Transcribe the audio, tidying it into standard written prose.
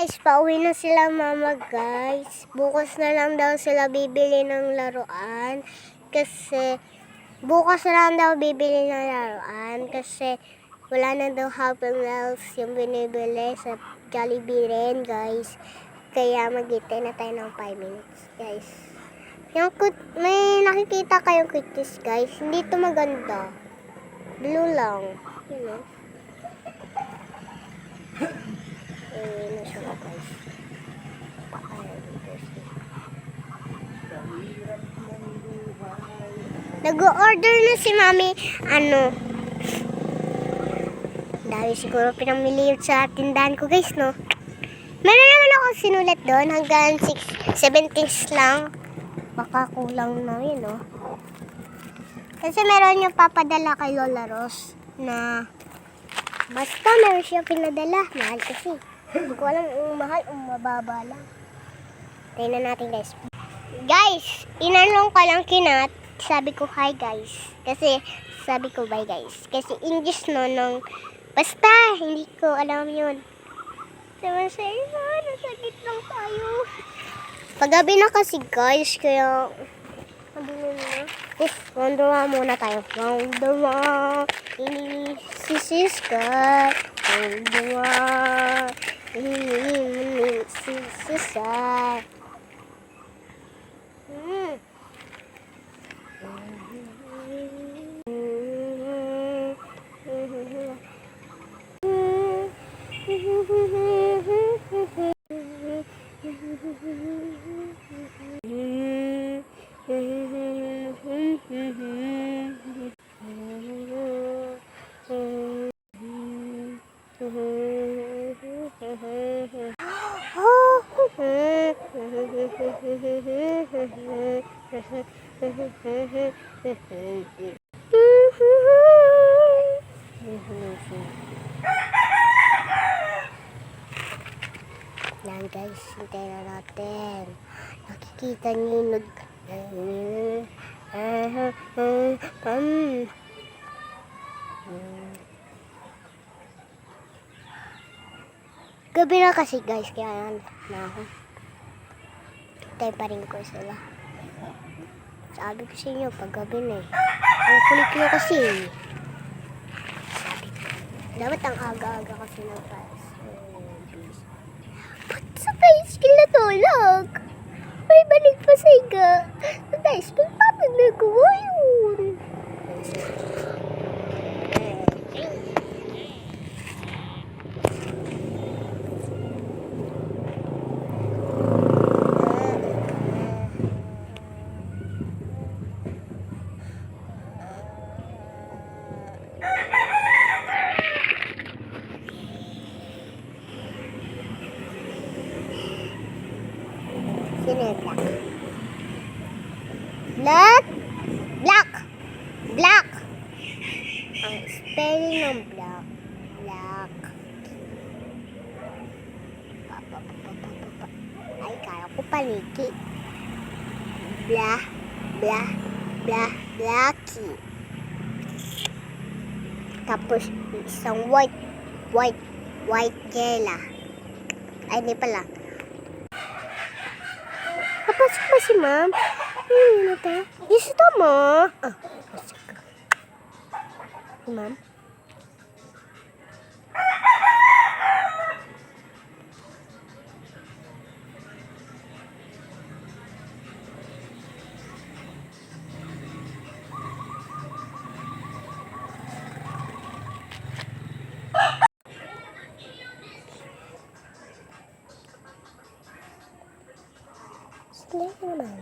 guys, pauwi na sila mama guys. Bukas na lang daw sila bibili ng laruan. Kasi, bukas na lang daw bibili ng laruan. Kasi, wala na daw Happy Meals yung binibili sa Jollibee rin guys. Kaya maghintay na tayo ng 5 minutes guys. May nakikita kayong cookies guys. Hindi ito maganda. Blue lang. Yun know? Guys. Nag-order na si mami, dahil siguro pinamili sa tindahan ko guys, no? Meron naman ako sinulat doon, hanggang 17 lang. Baka kulang na yun, no? Kasi meron yung papadala kay Lola Ros na basta meron siya pinadala. Mahal kasi. Hindi ko alam kung mahal o mababa lang. Tingnan natin guys. Guys, inanong ko lang kinat. Sabi ko hi guys. Kasi sabi ko bye guys. Kasi English no nung basta hindi ko alam yun. Sabi sa iyo, nasagit lang tayo. Paggabi na kasi guys, kaya mabulong na. Round one muna tayo. Round one. This is God. Round one. This is God. Yan guys, hintayin na natin. Nakikita niyo gabi na kasi guys, kaya na ako. Hintayin pa rin ko sila. Sabi ko sa inyo, pag gabi na eh. Ang kulit nyo kasi eh. Sabi ko, dapat ang aga-aga kasi ng class. Ba't sa tricycle na tulog? May balik pa sa iga. Sa tricycle, paano nagawa yun? Black. Black. Black. Ang spelling ng black. Black. Ay, kaya ko paniki. Blah. Blah. Blah. Blacky. Tapos, isang white. White. White kela. Ay, hindi pala. Papasok ba si ma'am? Ano tayo? Yes, ito mo. Si ma'am? Sige naman.